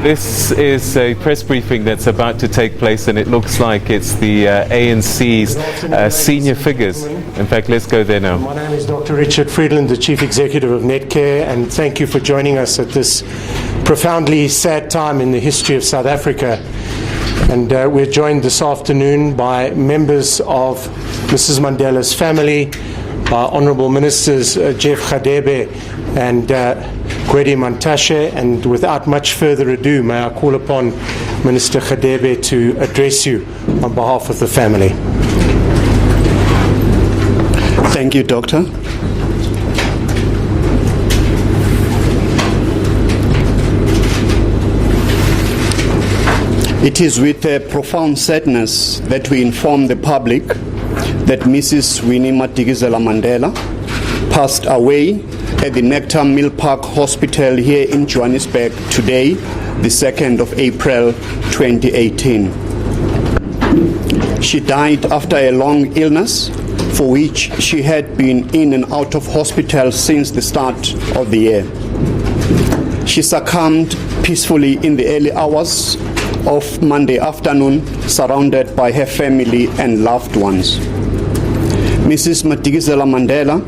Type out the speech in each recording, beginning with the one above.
This is a press briefing that's about to take place, and it looks like it's the ANC's senior figures. In fact, let's go there now. My name is Dr. Richard Friedland, the Chief Executive of Netcare, and thank you for joining us at this profoundly sad time in the history of South Africa. And we're joined this afternoon by members of Mrs. Mandela's family, by Honourable Ministers Jeff Radebe and Gwede Mantashe, and without much further ado, may I call upon Minister Radebe to address you on behalf of the family. Thank you, Doctor. It is with a profound sadness that we inform the public that Mrs. Winnie Mandela passed away at the Nectar Mill Park Hospital here in Johannesburg today, the 2nd of April 2018. She died after a long illness for which she had been in and out of hospital since the start of the year. She succumbed peacefully in the early hours of Monday afternoon, surrounded by her family and loved ones. Mrs. Mandela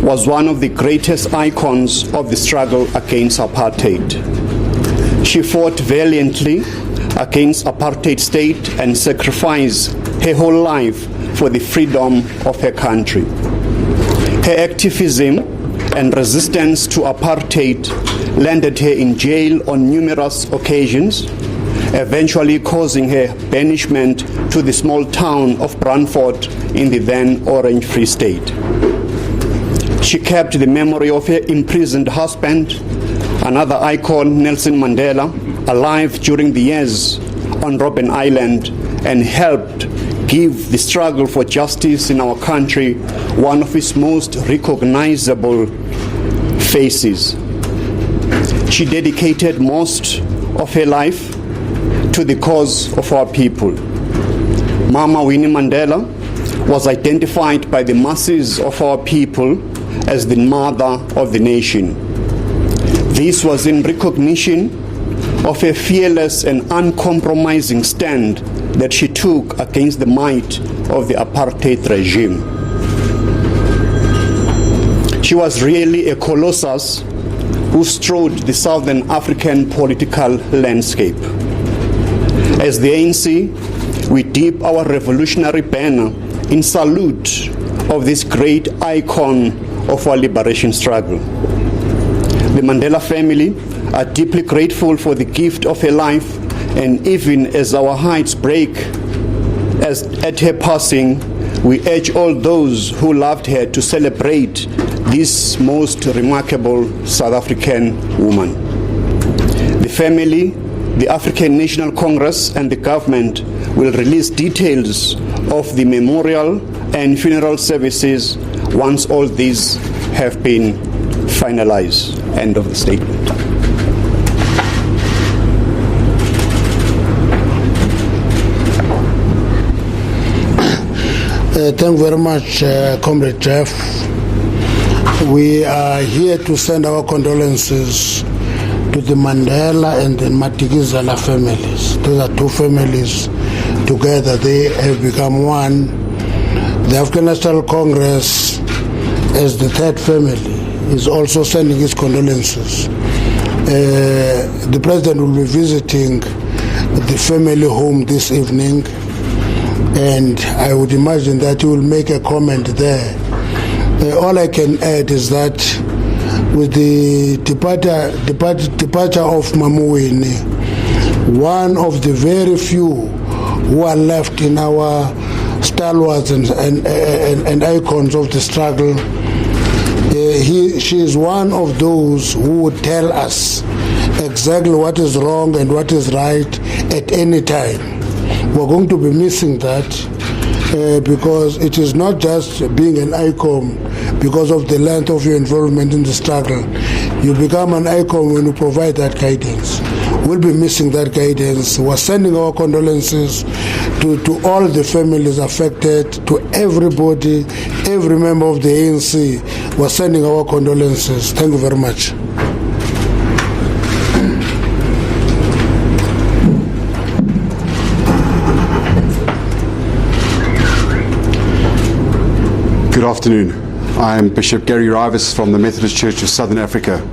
was one of the greatest icons of the struggle against apartheid. She fought valiantly against apartheid state and sacrificed her whole life for the freedom of her country. Her activism and resistance to apartheid landed her in jail on numerous occasions, eventually causing her banishment to the small town of Brantford in the then Orange Free State. She kept the memory of her imprisoned husband, another icon, Nelson Mandela, alive during the years on Robben Island, and helped give the struggle for justice in our country one of its most recognizable faces. She dedicated most of her life to the cause of our people. Mama Winnie Mandela was identified by the masses of our people as the mother of the nation. This was in recognition of a fearless and uncompromising stand that she took against the might of the apartheid regime. She was really a colossus who strode the Southern African political landscape. As the ANC, we dip our revolutionary banner in salute of this great icon of our liberation struggle. The Mandela family are deeply grateful for the gift of her life, and even as our hearts break at her passing, we urge all those who loved her to celebrate this most remarkable South African woman. The family, the African National Congress, and the government will release details of the memorial and funeral services once all these have been finalized. End of the statement. Thank you very much, Comrade Jeff. We are here to send our condolences to the Mandela and the Madikizela families. These are two families together. They have become one. The African National Congress, as the third family, is also sending its condolences. The President will be visiting the family home this evening, and I would imagine that he will make a comment there. All I can add is that with the departure of Mama Winnie, one of the very few who are left in our stalwarts and icons of the struggle, she is one of those who would tell us exactly what is wrong and what is right at any time. We're going to be missing that because it is not just being an icon because of the length of your involvement in the struggle. You become an icon when you provide that guidance. We'll be missing that guidance. We're sending our condolences to all the families affected, to everybody, every member of the ANC. We're sending our condolences. Thank you very much. Good afternoon. I am Bishop Gary Rivas from the Methodist Church of Southern Africa.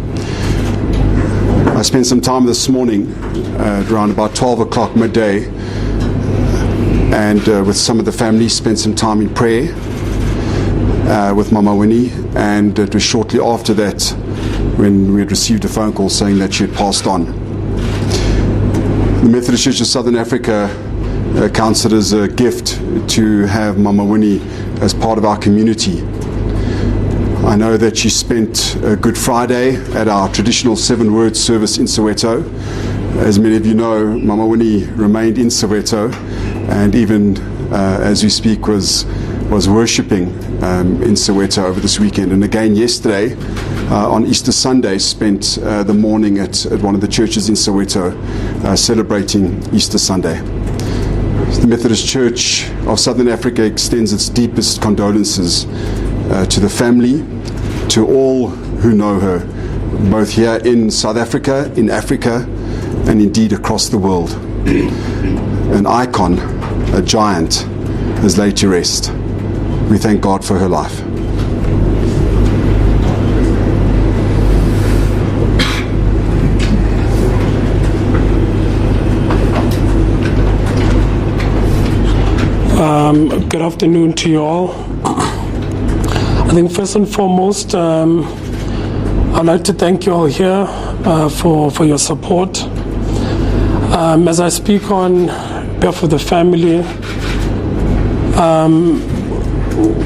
I spent some time this morning around about 12 o'clock midday and with some of the family spent some time in prayer with Mama Winnie, and it was shortly after that when we had received a phone call saying that she had passed on. The Methodist Church of Southern Africa counts it as a gift to have Mama Winnie as part of our community. I know that she spent a Good Friday at our traditional 7-word service in Soweto. As many of you know, Mama Winnie remained in Soweto and even as we speak was worshipping in Soweto over this weekend, and again yesterday on Easter Sunday spent the morning at one of the churches in Soweto celebrating Easter Sunday. The Methodist Church of Southern Africa extends its deepest condolences to the family, to all who know her, both here in South Africa, in Africa, and indeed across the world. An icon, a giant, has laid to rest. We thank God for her life. Good afternoon to you all. I think first and foremost, I'd like to thank you all here for your support. As I speak on behalf of the family,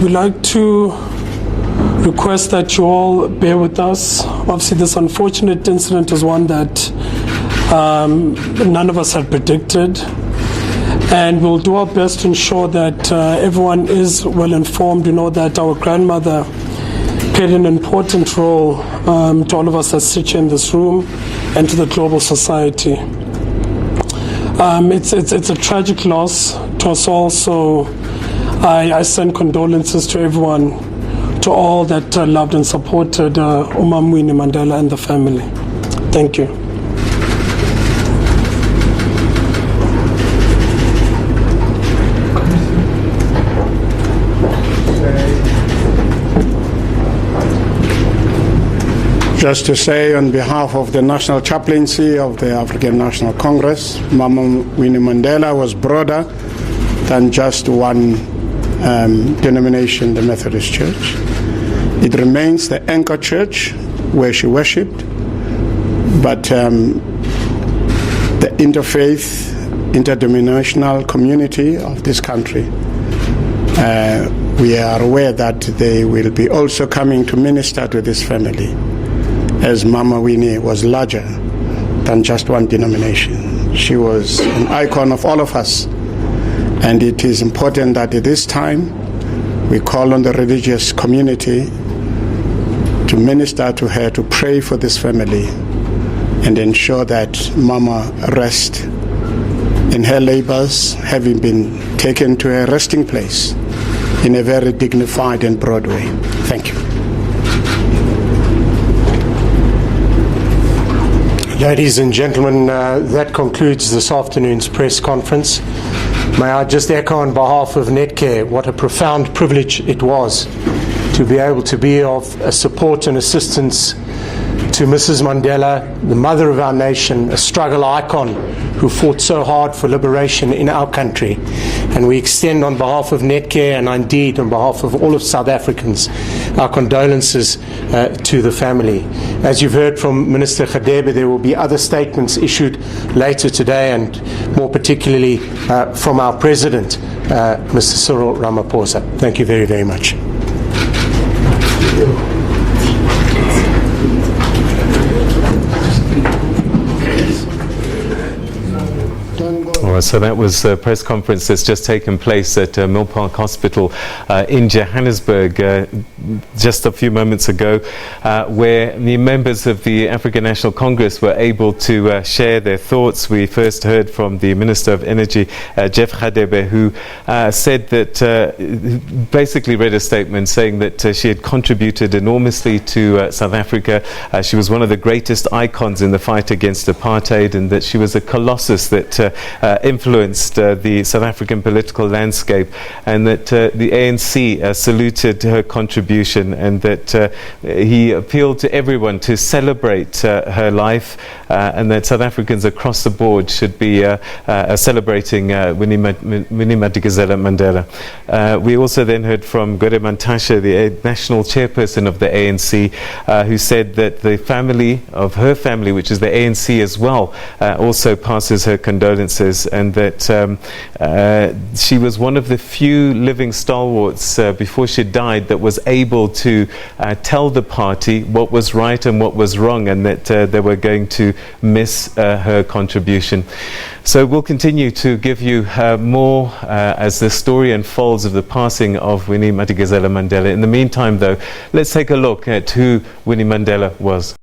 we'd like to request that you all bear with us. Obviously, this unfortunate incident is one that none of us had predicted. And we'll do our best to ensure that everyone is well informed. You know that our grandmother played an important role to all of us that sit here in this room and to the global society. It's a tragic loss to us all, so I send condolences to everyone, to all that loved and supported Mama Winnie Mandela and the family. Thank you. Just to say, on behalf of the National Chaplaincy of the African National Congress, Mama Winnie Mandela was broader than just one denomination, the Methodist Church. It remains the anchor church where she worshipped, but the interfaith, interdenominational community of this country, we are aware that they will be also coming to minister to this family, as Mama Winnie was larger than just one denomination. She was an icon of all of us, and it is important that at this time we call on the religious community to minister to her, to pray for this family, and ensure that Mama rest in her labors, having been taken to a resting place in a very dignified and broad way. Thank you. Ladies and gentlemen, that concludes this afternoon's press conference. May I just echo on behalf of Netcare what a profound privilege it was to be able to be of support and assistance to Mrs. Mandela, the mother of our nation, a struggle icon who fought so hard for liberation in our country. And we extend on behalf of Netcare and indeed on behalf of all of South Africans our condolences to the family. As you've heard from Minister Khadebe, there will be other statements issued later today, and more particularly from our President, Mr. Cyril Ramaphosa. Thank you very, very much. So that was a press conference that's just taken place at Mill Park Hospital in Johannesburg just a few moments ago, where the members of the African National Congress were able to share their thoughts. We first heard from the Minister of Energy, Jeff Khadebe, who said that, basically read a statement saying that she had contributed enormously to South Africa. She was one of the greatest icons in the fight against apartheid, and that she was a colossus that influenced the South African political landscape, and that the ANC saluted her contribution, and that he appealed to everyone to celebrate her life, and that South Africans across the board should be celebrating Winnie Madikizela Mandela. We also then heard from Gwede Mantashe, the national chairperson of the ANC, who said that the family of her family, which is the ANC as well, also passes her condolences, and that she was one of the few living stalwarts before she died that was able to tell the party what was right and what was wrong, and that they were going to miss her contribution. So we'll continue to give you more as the story unfolds of the passing of Winnie Madikizela Mandela. In the meantime, though, let's take a look at who Winnie Mandela was.